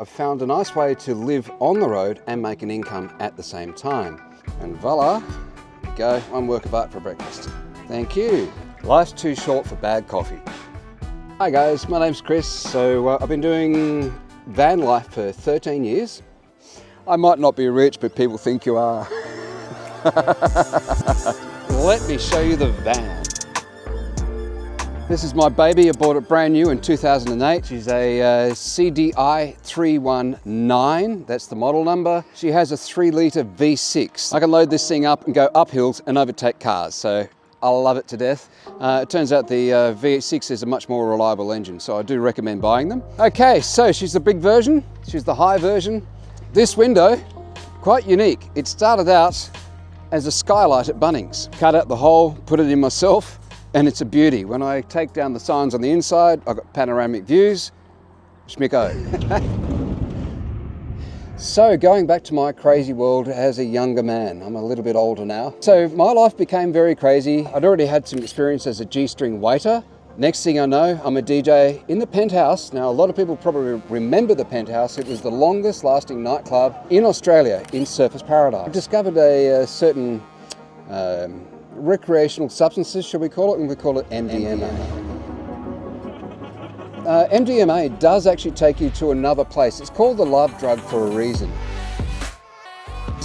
I've found a nice way to live on the road and make an income at the same time. And voila, go, one work of art for breakfast. Thank you. Life's too short for bad coffee. Hi guys, my name's Chris. So I've been doing van life for 13 years. I might not be rich, but people think you are. Let me show you the van. This is my baby. I bought it brand new in 2008. She's a CDI 319. That's the model number. She has a 3-litre V6. I can load this thing up and go up hills and overtake cars. So I love it to death. It turns out the V6 is a much more reliable engine, so I do recommend buying them. Okay, so she's the big version. She's the high version. This window, quite unique. It started out as a skylight at Bunnings. Cut out the hole, put it in myself, and it's a beauty. When I take down the signs on the inside, I've got panoramic views. Schmicko. So going back to my crazy world as a younger man, I'm a little bit older now. So my life became very crazy. I'd already had some experience as a G-string waiter. Next thing I know, I'm a DJ in the Penthouse. Now, a lot of people probably remember the Penthouse. It was the longest lasting nightclub in Australia, in Surfers Paradise. I discovered a certain recreational substances, shall we call it, and we call it MDMA. MDMA does actually take you to another place. It's called the love drug for a reason.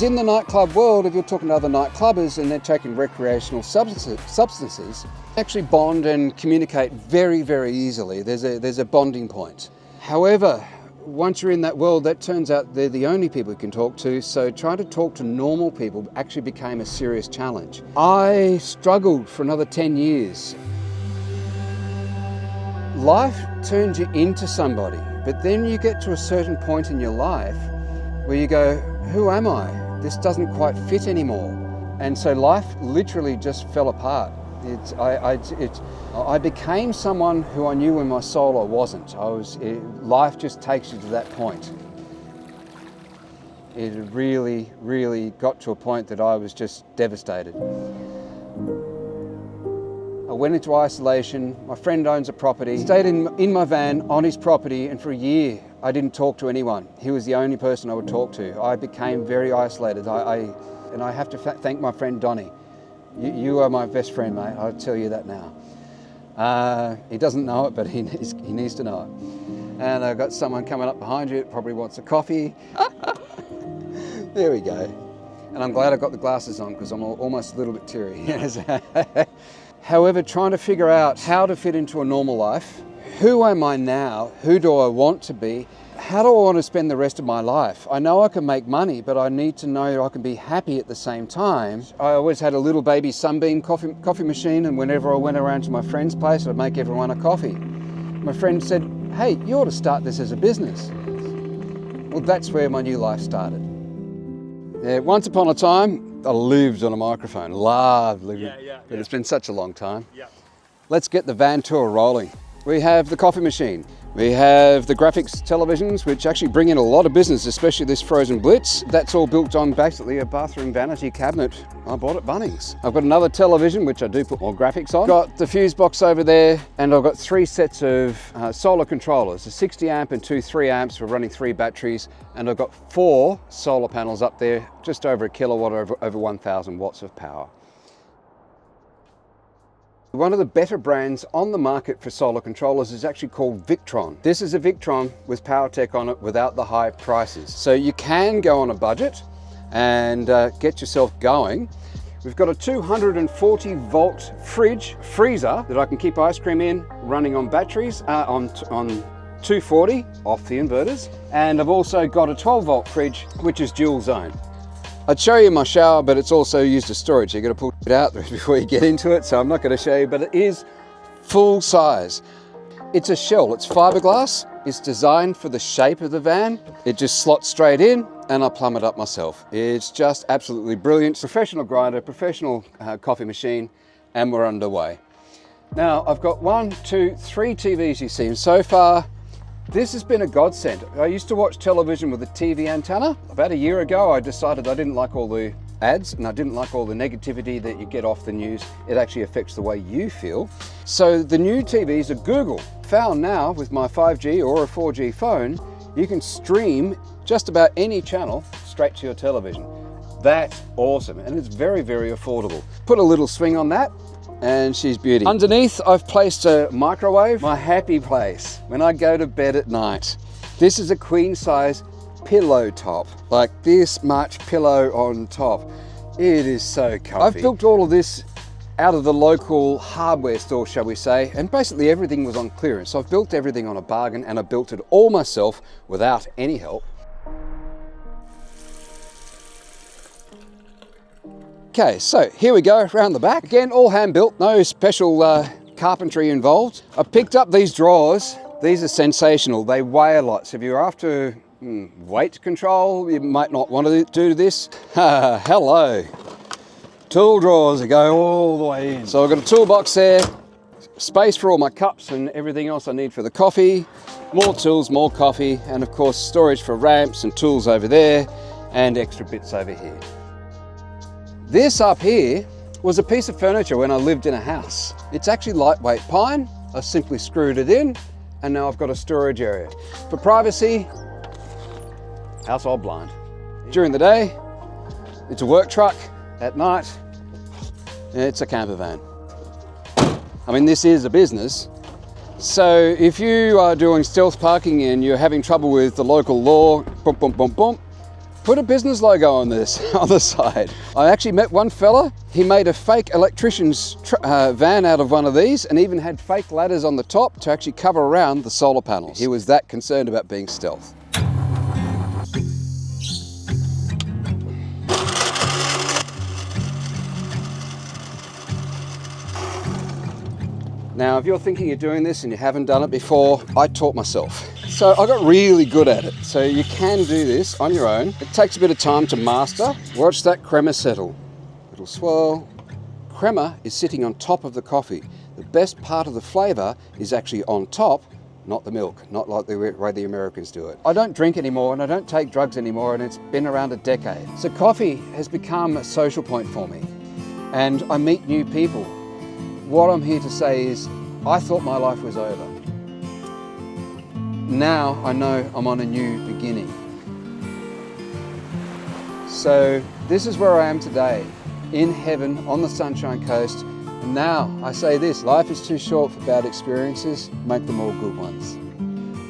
In the nightclub world, if you're talking to other nightclubbers and they're taking recreational substances, actually bond and communicate very, very easily. There's a bonding point. However, once you're in that world, that turns out they're the only people you can talk to, so trying to talk to normal people actually became a serious challenge. I struggled for another 10 years. Life turns you into somebody, but then you get to a certain point in your life where you go, who am I? This doesn't quite fit anymore. And so life literally just fell apart. I became someone who I knew in my soul I wasn't. Life just takes you to that point. It really, really got to a point that I was just devastated. I went into isolation. My friend owns a property. Stayed in my van on his property, and for a year I didn't talk to anyone. He was the only person I would talk to. I became very isolated. And I have to thank my friend Donnie. You are my best friend, mate. I'll tell you that now. He doesn't know it, but he needs to know it. And I've got someone coming up behind you that probably wants a coffee. There we go. And I'm glad I've got the glasses on because I'm almost a little bit teary. However, trying to figure out how to fit into a normal life. Who am I now? Who do I want to be? How do I want to spend the rest of my life? I know I can make money, but I need to know I can be happy at the same time. I always had a little baby Sunbeam coffee machine, and whenever I went around to my friend's place, I'd make everyone a coffee. My friend said, hey, you ought to start this as a business. Well, that's where my new life started. Yeah, once upon a time, I lived on a microphone, loved living, but it's been such a long time. Yeah. Let's get the van tour rolling. We have the coffee machine. We have the graphics televisions, which actually bring in a lot of business, especially this Frozen Blitz. That's all built on basically a bathroom vanity cabinet I bought at Bunnings. I've got another television, which I do put more graphics on. Got the fuse box over there, and I've got 3 sets of solar controllers, a 60 amp and 2 3 amps for running 3 batteries. And I've got 4 solar panels up there, just over a kilowatt, over 1,000 watts of power. One of the better brands on the market for solar controllers is actually called Victron. This is a Victron with PowerTech on it without the high prices. So you can go on a budget and get yourself going. We've got a 240 volt freezer that I can keep ice cream in, running on batteries, on 240 off the inverters. And I've also got a 12 volt fridge, which is dual zone. I'd show you my shower, but it's also used as storage. So you've got to pull it out before you get into it. So I'm not going to show you, but it is full size. It's a shell, it's fiberglass. It's designed for the shape of the van. It just slots straight in and I plumb it up myself. It's just absolutely brilliant. Professional grinder, professional coffee machine, and we're underway. Now I've got 1, 2, 3 TVs you've seen so far. This has been a godsend. I used to watch television with a TV antenna. About a year ago, I decided I didn't like all the ads and I didn't like all the negativity that you get off the news. It actually affects the way you feel. So the new TVs are Google. Found now with my 5G or a 4G phone, You can stream just about any channel straight to your television. That's awesome, and it's very, very affordable. Put a little swing on that, and she's beauty. Underneath, I've placed a microwave, my happy place when I go to bed at night. This is a queen size pillow top, like this much pillow on top. It is so comfy. I've built all of this out of the local hardware store, shall we say, and basically everything was on clearance. So I've built everything on a bargain, and I built it all myself without any help. Okay, so here we go, around the back. Again, all hand built, no special carpentry involved. I picked up these drawers. These are sensational, they weigh a lot. So if you're after weight control, you might not want to do this. Hello. Tool drawers that go all the way in. So I've got a toolbox there, space for all my cups and everything else I need for the coffee, more tools, more coffee, and of course storage for ramps and tools over there, and extra bits over here. This up here was a piece of furniture when I lived in a house. It's actually lightweight pine. I simply screwed it in, and now I've got a storage area. For privacy, household blind. During the day, it's a work truck. At night, it's a camper van. I mean, this is a business. So if you are doing stealth parking and you're having trouble with the local law, boom, boom, boom, boom, put a business logo on this on the side. I actually met one fella. He made a fake electrician's van out of one of these, and even had fake ladders on the top to actually cover around the solar panels. He was that concerned about being stealth. Now, if you're thinking of doing this and you haven't done it before, I taught myself. So I got really good at it. So you can do this on your own. It takes a bit of time to master. Watch that crema settle. Little swirl. Crema is sitting on top of the coffee. The best part of the flavor is actually on top, not the milk, not like the way the Americans do it. I don't drink anymore, and I don't take drugs anymore, and it's been around a decade. So coffee has become a social point for me, and I meet new people. What I'm here to say is, I thought my life was over. Now I know I'm on a new beginning. So this is where I am today, in heaven, on the Sunshine Coast. And now I say this, life is too short for bad experiences, make them all good ones.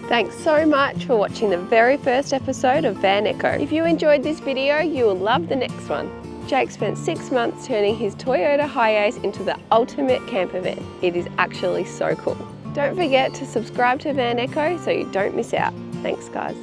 Thanks so much for watching the very first episode of Van Echo. If you enjoyed this video, you will love the next one. Jake spent 6 months turning his Toyota Hiace into the ultimate camper van. It is actually so cool. Don't forget to subscribe to Van Echo so you don't miss out. Thanks guys.